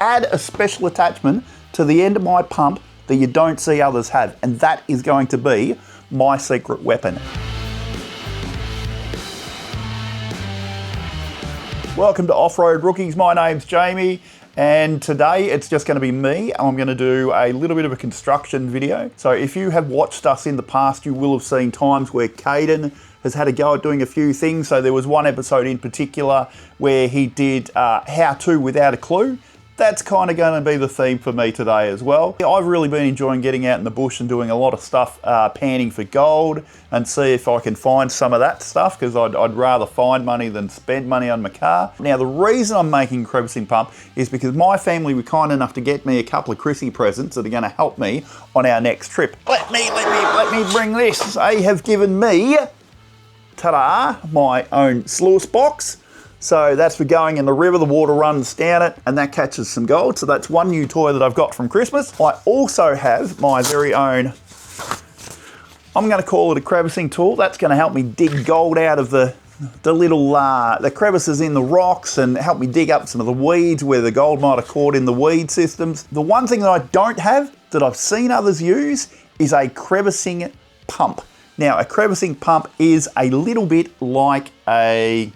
add a special attachment to the end of my pump that you don't see others have, and that is going to be my secret weapon. Welcome to Offroad Rookies. My name's Jamie, and today it's just going to be me. I'm going to do a little bit of a construction video. So if you have watched us in the past, you will have seen times where Caden has had a go at doing a few things. So there was one episode in particular where he did how to without a clue. That's kind of going to be the theme for me today as well. I've really been enjoying getting out in the bush and doing a lot of stuff, panning for gold, and see if I can find some of that stuff, because I'd rather find money than spend money on my car. Now, the reason I'm making a crevicing pump is because my family were kind enough to get me a couple of Chrissy presents that are going to help me on our next trip. Let me bring this. They have given me, ta-da, my own sluice box. So that's for going in the river, the water runs down it, and that catches some gold. So that's one new toy that I've got from Christmas. I also have my very own, I'm going to call it a crevicing tool. That's going to help me dig gold out of the little the crevices in the rocks and help me dig up some of the weeds where the gold might have caught in the weed systems. The one thing that I don't have that I've seen others use is a crevicing pump. Now, a crevicing pump is a little bit like a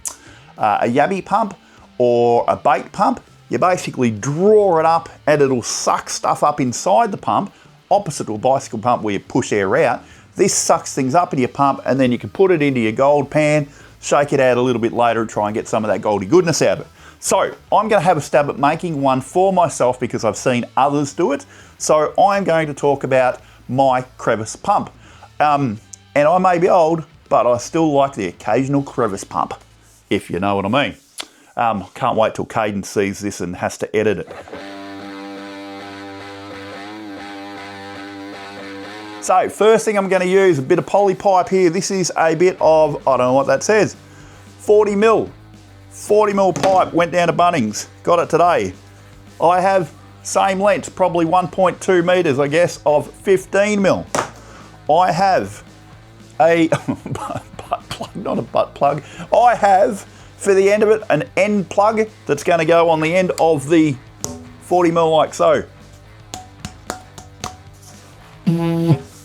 yabby pump or a bait pump. You basically draw it up and it'll suck stuff up inside the pump, opposite to a bicycle pump where you push air out. This sucks things up into your pump, and then you can put it into your gold pan, shake it out a little bit later and try and get some of that goldy goodness out of it. So I'm going to have a stab at making one for myself because I've seen others do it. So I'm going to talk about my crevice pump. And I may be old, but I still like the occasional crevice pump, if you know what I mean. Can't wait till Caden sees this and has to edit it. So first thing I'm going to use, a bit of poly pipe here. This is a bit of, I don't know what that says, 40 mil pipe, went down to Bunnings, got it today. I have same length, probably 1.2 meters, I guess, of 15 mil. I have a butt plug, not a butt plug. I have, for the end of it, an end plug that's going to go on the end of the 40 mil like so.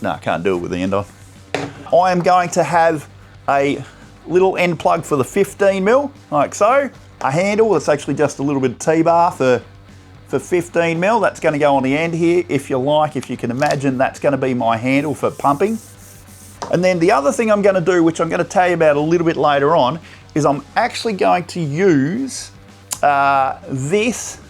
No, I can't do it with the end on. I am going to have a little end plug for the 15 mil, like so. A handle that's actually just a little bit of T-bar for 15 mil. That's going to go on the end here, if you like. If you can imagine, that's going to be my handle for pumping. And then the other thing I'm going to do, which I'm going to tell you about a little bit later on, is I'm actually going to use this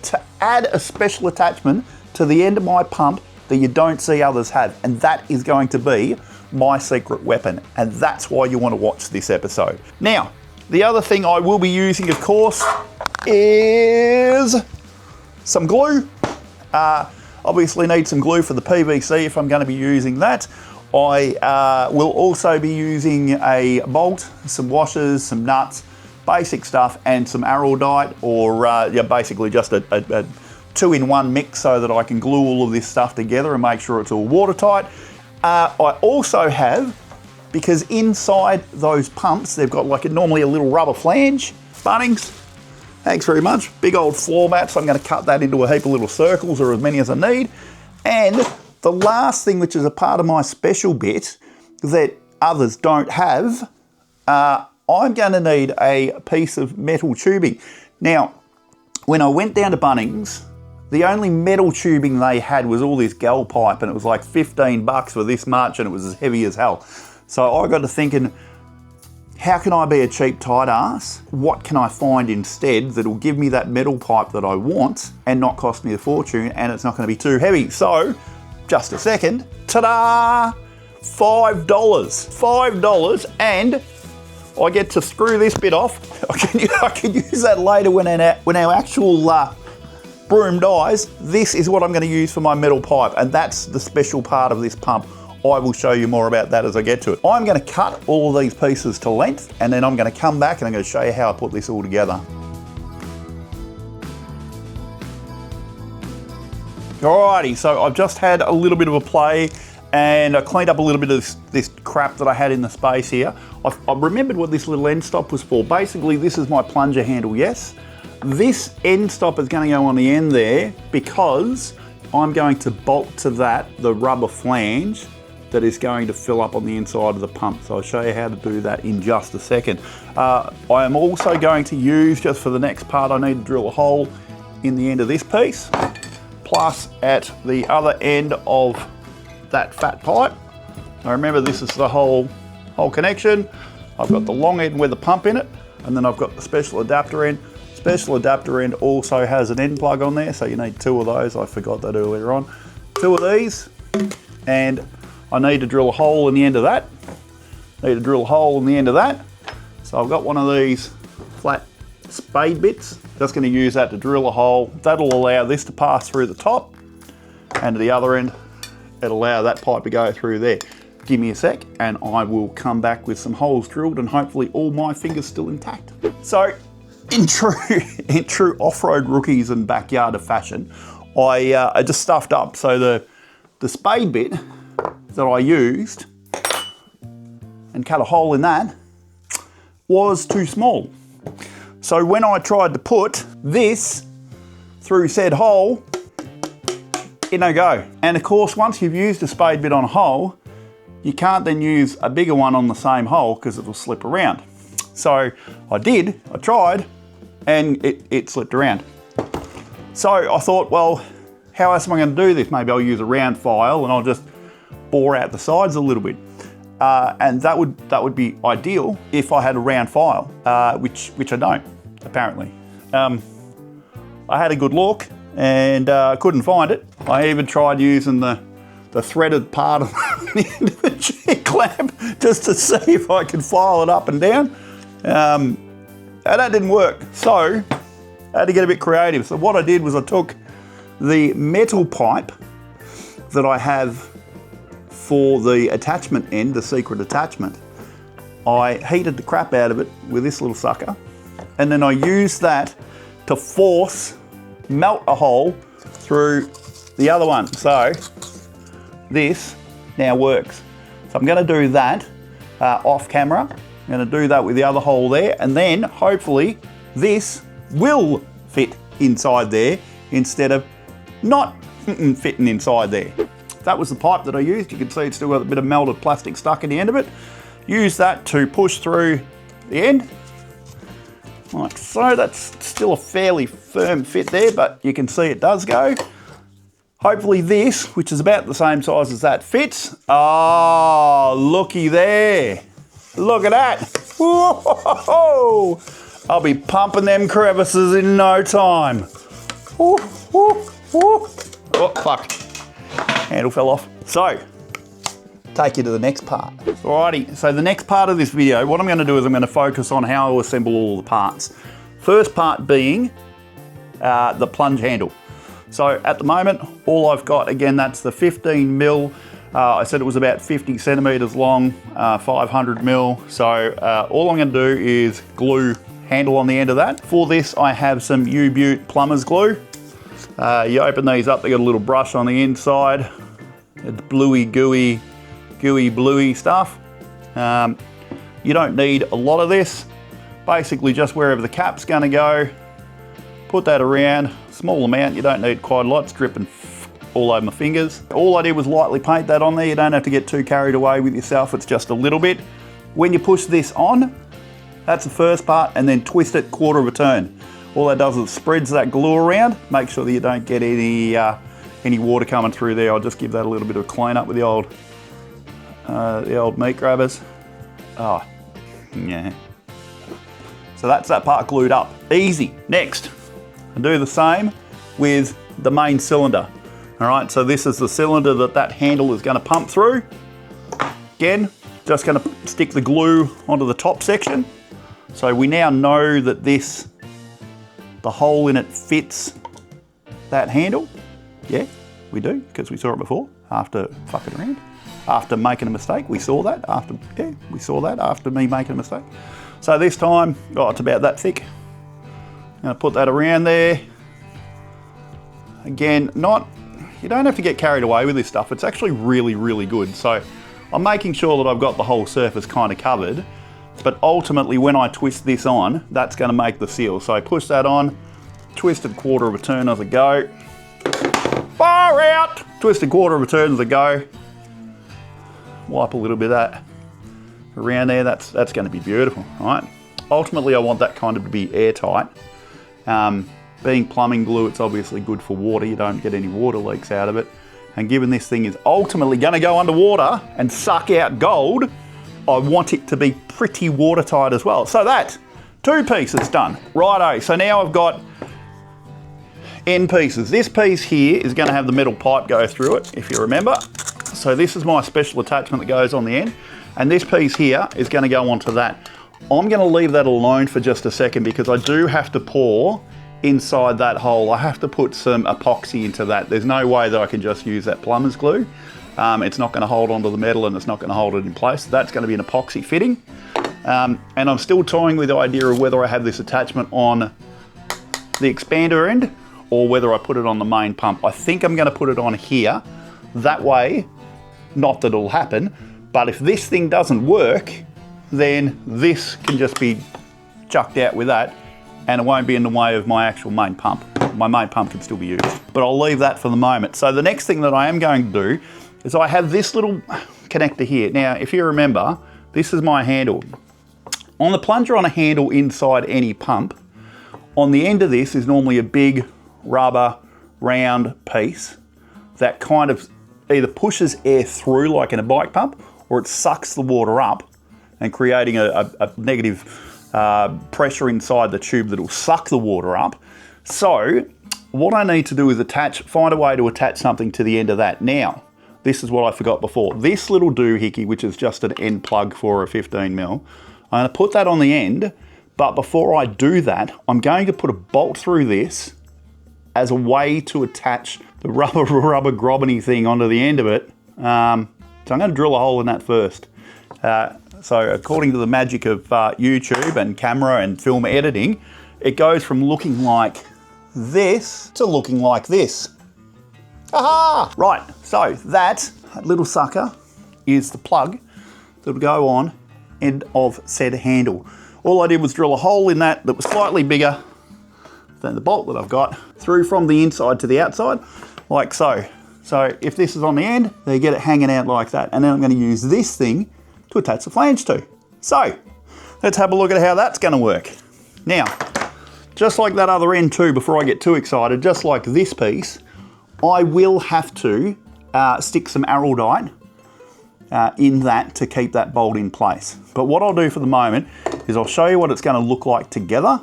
to add a special attachment to the end of my pump that you don't see others have. And that is going to be my secret weapon. And that's why you want to watch this episode. Now, the other thing I will be using, of course, is some glue. Obviously need some glue for the PVC if I'm going to be using that. I will also be using a bolt, some washers, some nuts, basic stuff, and some araldite, or basically just a two-in-one mix so that I can glue all of this stuff together and make sure it's all watertight. I also have, because inside those pumps, they've got like normally a little rubber flange. Bunnings, thanks very much. Big old floor mat, so I'm going to cut that into a heap of little circles, or as many as I need. And the last thing, which is a part of my special bit that others don't have, I'm going to need a piece of metal tubing. Now, when I went down to Bunnings, the only metal tubing they had was all this gal pipe, and it was like 15 bucks for this much, and it was as heavy as hell. So I got to thinking, how can I be a cheap tight ass? What can I find instead that'll give me that metal pipe that I want and not cost me a fortune, and it's not going to be too heavy? So, just a second, ta-da! $5, and I get to screw this bit off. I can use that later when our actual broom dies. This is what I'm going to use for my metal pipe, and that's the special part of this pump. I will show you more about that as I get to it. I'm going to cut all of these pieces to length, and then I'm going to come back and I'm going to show you how I put this all together. Alrighty, so I've just had a little bit of a play and I cleaned up a little bit of this crap that I had in the space here. I remembered what this little end stop was for. Basically, this is my plunger handle, yes. This end stop is going to go on the end there because I'm going to bolt to that the rubber flange that is going to fill up on the inside of the pump. So I'll show you how to do that in just a second. I am also going to use, just for the next part, I need to drill a hole in the end of this piece, plus at the other end of that fat pipe. Now remember, this is the whole connection. I've got the long end with the pump in it, and then I've got the special adapter end. Special adapter end also has an end plug on there, so you need 2 of those. I forgot that earlier on. 2 of these, and I need to drill a hole in the end of that. Need to drill a hole in the end of that. So I've got one of these flat spade bits. Just going to use that to drill a hole. That'll allow this to pass through the top, and to the other end, it'll allow that pipe to go through there. Give me a sec and I will come back with some holes drilled and hopefully all my fingers still intact. So in true off-road rookies and backyarder fashion, I just stuffed up. So the spade bit that I used and cut a hole in that was too small. So when I tried to put this through said hole, it no go. And of course, once you've used a spade bit on a hole, you can't then use a bigger one on the same hole because it'll slip around. So I tried, and it slipped around. So I thought, well, how else am I going to do this? Maybe I'll use a round file and I'll just bore out the sides a little bit. And that would be ideal if I had a round file, which I don't, apparently. I had a good look and couldn't find it. I even tried using the threaded part of the end of the G-clamp just to see if I could file it up and down. And that didn't work. So I had to get a bit creative. So what I did was I took the metal pipe that I have for the attachment end, the secret attachment. I heated the crap out of it with this little sucker, and then I used that to melt a hole through the other one. So this now works. So I'm going to do that off camera. I'm going to do that with the other hole there, and then hopefully this will fit inside there instead of not fitting inside there. That was the pipe that I used. You can see it's still got a bit of melted plastic stuck in the end of it. Use that to push through the end. Like so. That's still a fairly firm fit there, but you can see it does go. Hopefully this, which is about the same size as that, fits. Oh, looky there. Look at that. Whoa! I'll be pumping them crevices in no time. Woo, woo, woo. Oh, fuck. Handle fell off. So, take you to the next part. Alrighty, so the next part of this video, what I'm going to do is I'm going to focus on how I assemble all the parts. First part being the plunge handle. So at the moment, all I've got, again, that's the 15 mil. I said it was about 50 centimeters long, 500 mil. So all I'm going to do is glue handle on the end of that. For this, I have some U-Butte plumber's glue. You open these up, they got a little brush on the inside. It's bluey, gooey bluey stuff. You don't need a lot of this. Basically just wherever the cap's going to go, put that around. Small amount, you don't need quite a lot. It's dripping all over my fingers. All I did was lightly paint that on there. You don't have to get too carried away with yourself. It's just a little bit. When you push this on, that's the first part, and then twist it quarter of a turn. All that does is spreads that glue around. Make sure that you don't get any water coming through there. I'll just give that a little bit of a clean up with the old meat grabbers. Oh, yeah. So that's that part glued up. Easy. Next, I do the same with the main cylinder. All right, so this is the cylinder that handle is going to pump through. Again, just going to stick the glue onto the top section. So we now know that the hole in it fits that handle. Yeah, we do, because we saw it before after fucking around. After making a mistake, we saw that. After me making a mistake. So this time, oh, it's about that thick. I'm going to put that around there. Again, you don't have to get carried away with this stuff. It's actually really, really good. So I'm making sure that I've got the whole surface kind of covered but ultimately when I twist this on, that's going to make the seal. So I push that on, twisted quarter of a turn as I go. Far out! Twisted quarter of a turn as I go. Wipe a little bit of that around there. That's going to be beautiful, right? Ultimately, I want that kind of to be airtight. Being plumbing glue, it's obviously good for water. You don't get any water leaks out of it. And given this thing is ultimately going to go underwater and suck out gold, I want it to be pretty watertight as well. So that, 2 pieces done. Righto, so now I've got end pieces. This piece here is going to have the metal pipe go through it, if you remember. So this is my special attachment that goes on the end. And this piece here is going to go onto that. I'm going to leave that alone for just a second because I do have to pour inside that hole. I have to put some epoxy into that. There's no way that I can just use that plumber's glue. It's not going to hold onto the metal and it's not going to hold it in place. That's going to be an epoxy fitting. And I'm still toying with the idea of whether I have this attachment on the expander end or whether I put it on the main pump. I think I'm going to put it on here. That way, not that it'll happen, but if this thing doesn't work, then this can just be chucked out with that and it won't be in the way of my actual main pump. My main pump can still be used, but I'll leave that for the moment. So the next thing that I am going to do is I have this little connector here. Now, if you remember, this is my handle. On the plunger on a handle inside any pump, on the end of this is normally a big rubber round piece that kind of either pushes air through like in a bike pump or it sucks the water up and creating a negative pressure inside the tube that will suck the water up. So what I need to do is find a way to attach something to the end of that. Now, this is what I forgot before. This little doohickey, which is just an end plug for a 15mm, I'm going to put that on the end, but before I do that, I'm going to put a bolt through this as a way to attach the rubber grobbany thing onto the end of it. So I'm going to drill a hole in that first. So according to the magic of YouTube and camera and film editing, it goes from looking like this to looking like this. Aha! Right, so that little sucker is the plug that'll go on end of said handle. All I did was drill a hole in that was slightly bigger than the bolt that I've got, through from the inside to the outside, like so. So if this is on the end, they get it hanging out like that. And then I'm going to use this thing to attach the flange to. So let's have a look at how that's going to work. Now, just like that other end too, before I get too excited, just like this piece, I will have to stick some araldite in that to keep that bolt in place. But what I'll do for the moment is I'll show you what it's going to look like together,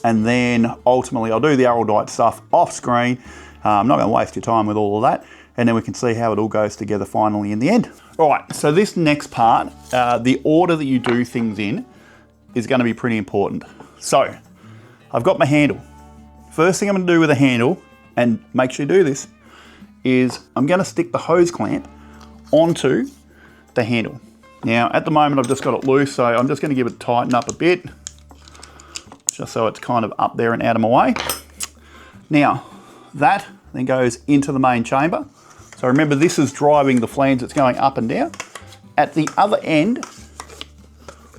and then ultimately I'll do the araldite stuff off screen. I'm not going to waste your time with all of that, and then we can see how it all goes together finally in the end. All right, so this next part, the order that you do things in is going to be pretty important. So I've got my handle. First thing I'm going to do with the handle, and make sure you do this, is I'm going to stick the hose clamp onto the handle. Now at the moment I've just got it loose, so I'm just going to give it tighten up a bit, just so it's kind of up there and out of my way. Now that then goes into the main chamber. So remember, this is driving the flange that's going up and down. At the other end,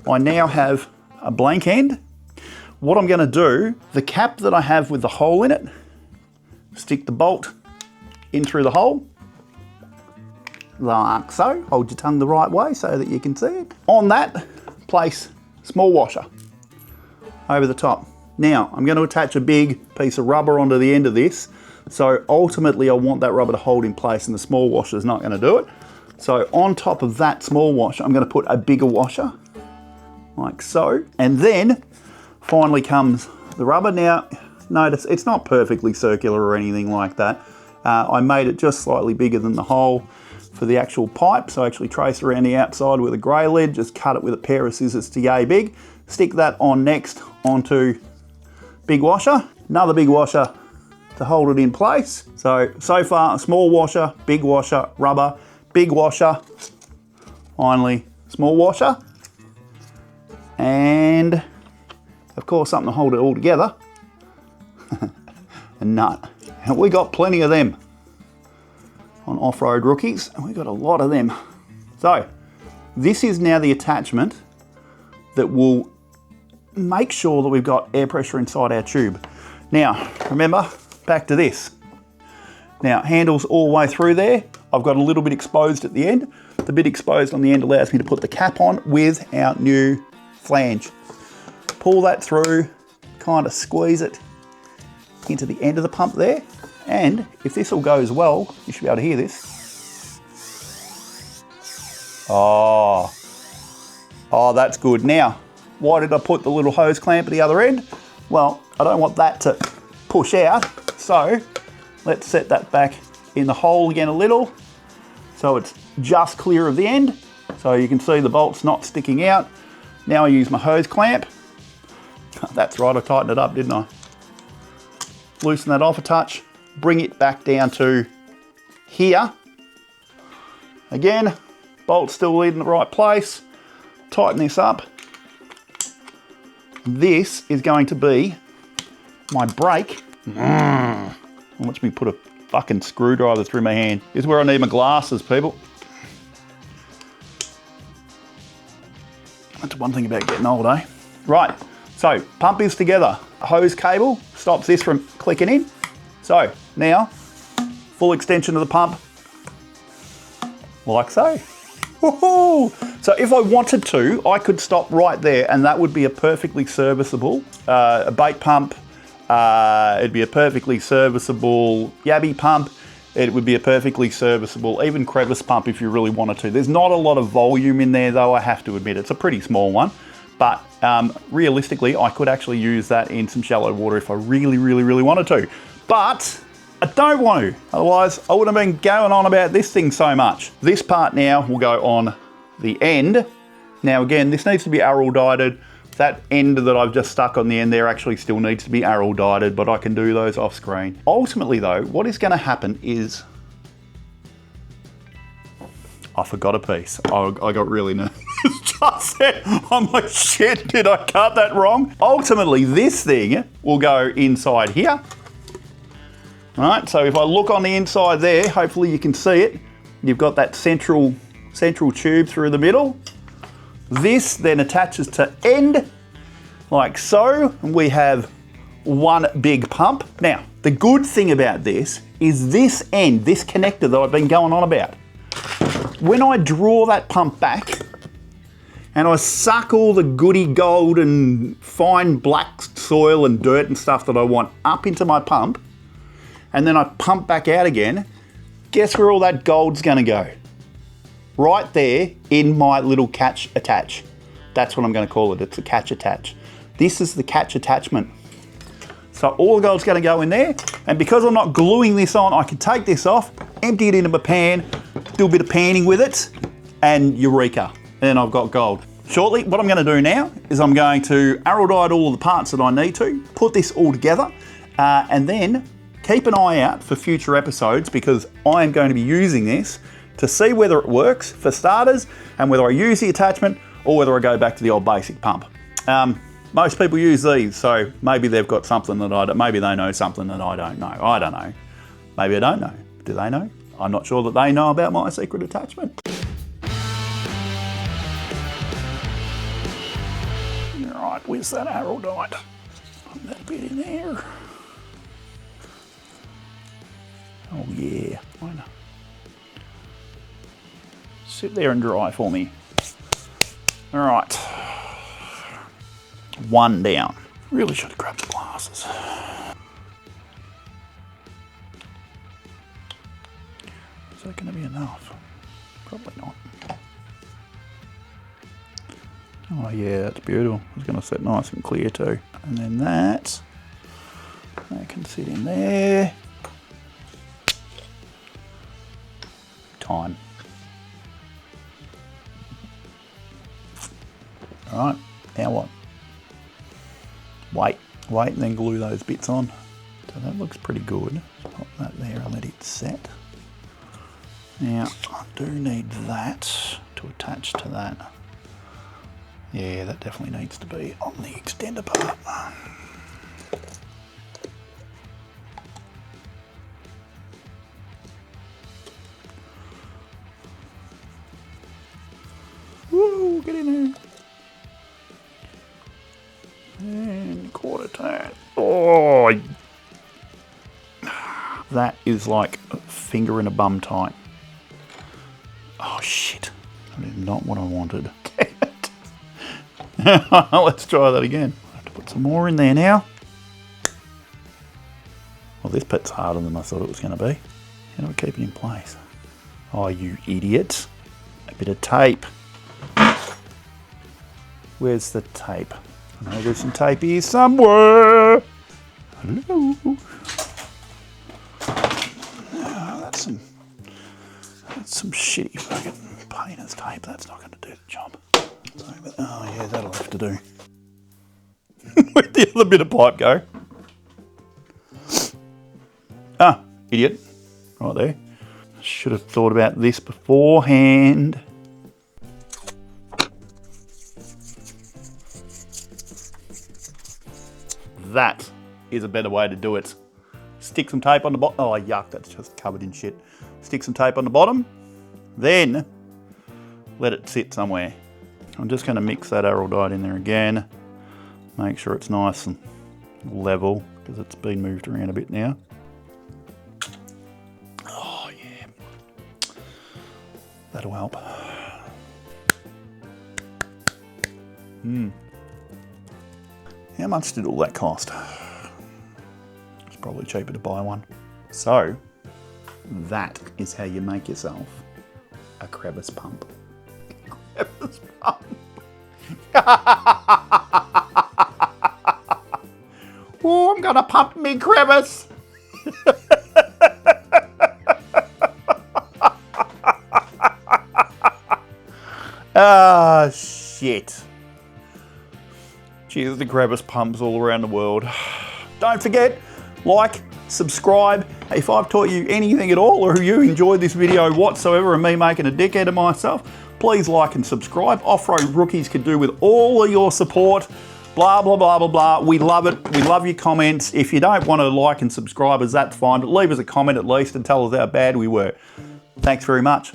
I now have a blank end. What I'm going to do, the cap that I have with the hole in it, stick the bolt in through the hole, like so. Hold your tongue the right way so that you can see it. On that, place small washer over the top. Now, I'm going to attach a big piece of rubber onto the end of this. So ultimately I want that rubber to hold in place, and the small washer is not going to do it. So on top of that small washer, I'm going to put a bigger washer, like so. And then finally comes the rubber. Now, notice it's not perfectly circular or anything like that. I made it just slightly bigger than the hole for the actual pipe. So I actually trace around the outside with a grey lead, just cut it with a pair of scissors to yay big. Stick that on next onto big washer, another big washer to hold it in place. So far, a small washer, big washer, rubber, big washer, finally small washer, and of course something to hold it all together, a nut. And we got plenty of them on Offroad Rookies, and we got a lot of them. So this is now the attachment that will make sure that we've got air pressure inside our tube. Now, remember, back to this. Now, handles all the way through there. I've got a little bit exposed at the end. The bit exposed on the end allows me to put the cap on with our new flange. Pull that through, kind of squeeze it into the end of the pump there. And if this all goes well, you should be able to hear this. Oh, that's good. Now, why did I put the little hose clamp at the other end? Well, I don't want that to push out. So let's set that back in the hole again a little. So it's just clear of the end. So you can see the bolt's not sticking out. Now I use my hose clamp. That's right, I tightened it up, didn't I? Loosen that off a touch, bring it back down to here. Again, bolt's still in the right place. Tighten this up. This is going to be my brake. Watch me put a fucking screwdriver through my hand. This is where I need my glasses, people. That's one thing about getting old, eh? Right, so pump is together. A hose cable stops this from clicking in. So now, full extension of the pump, like so. Woohoo! So if I wanted to, I could stop right there and that would be a perfectly serviceable a bait pump. It'd be a perfectly serviceable yabby pump. It would be a perfectly serviceable, even crevice pump if you really wanted to. There's not a lot of volume in there though, I have to admit. It's a pretty small one, but realistically, I could actually use that in some shallow water if I really, really, really wanted to. But I don't want to, otherwise I wouldn't have been going on about this thing so much. This part now will go on the end. Now again, this needs to be araldited. That end that I've just stuck on the end there actually still needs to be araldited, but I can do those off screen. Ultimately though, what is going to happen is, I forgot a piece. I got really nervous just then. I'm like, shit, did I cut that wrong? Ultimately, this thing will go inside here. All right, so if I look on the inside there, hopefully you can see it. You've got that central tube through the middle. This then attaches to end, like so, and we have one big pump. Now, the good thing about this is this end, this connector that I've been going on about. When I draw that pump back, and I suck all the goody gold and fine black soil and dirt and stuff that I want up into my pump, and then I pump back out again, guess where all that gold's gonna go? Right there in my little catch attach. That's what I'm gonna call it, it's a catch attach. This is the catch attachment. So all the gold's gonna go in there, and because I'm not gluing this on, I can take this off, empty it into my pan, do a bit of panning with it, and eureka, and I've got gold. Shortly, what I'm gonna do now is I'm going to araldite all of the parts that I need to, put this all together, and then keep an eye out for future episodes because I am going to be using this to see whether it works for starters and whether I use the attachment or whether I go back to the old basic pump. Most people use these, so maybe they've got something that I don't, maybe they know something that I don't know. I don't know. Maybe I don't know. Do they know? I'm not sure that they know about my secret attachment. All right, where's that araldite? Put that bit in there. Oh yeah, I know. Sit there and dry for me. All right, one down. Really should have grabbed the glasses. Is that going to be enough? Probably not. Oh yeah, that's beautiful. It's going to sit nice and clear too. And then that can sit in there. Time. All right, now what? Wait, and then glue those bits on. So that looks pretty good. Pop that there and let it set. Now, I do need that to attach to that. Yeah, that definitely needs to be on the extender part. Woo, get in there. That is like a finger in a bum tight. Oh shit, that is not what I wanted. Damn it. Let's try that again. I have to put some more in there now. Well, this bit's harder than I thought it was going to be. How do I keep it in place? Oh, you idiot. A bit of tape. Where's the tape? I know there's some tape here somewhere. Hello. Oh, that's some shitty fucking painter's tape. That's not going to do the job. Oh yeah, that'll have to do. Where'd the other bit of pipe go? Ah, idiot. Right there. Should have thought about this beforehand. That is a better way to do it. Stick some tape on the bottom. Oh, yuck, that's just covered in shit. Stick some tape on the bottom, then let it sit somewhere. I'm just going to mix that araldite in there again. Make sure it's nice and level, because it's been moved around a bit now. Oh, yeah. That'll help. How much did all that cost? It's probably cheaper to buy one. So, that is how you make yourself a crevice pump. Crevice pump. Oh, I'm gonna pump me crevice. Ah, shit. Cheers to crevice pumps all around the world. Don't forget, like, subscribe. If I've taught you anything at all, or if you enjoyed this video whatsoever and me making a dickhead of myself, please like and subscribe. Offroad Rookies could do with all of your support. Blah, blah, blah, blah, blah. We love it. We love your comments. If you don't want to like and subscribe us, that's fine, but leave us a comment at least and tell us how bad we were. Thanks very much.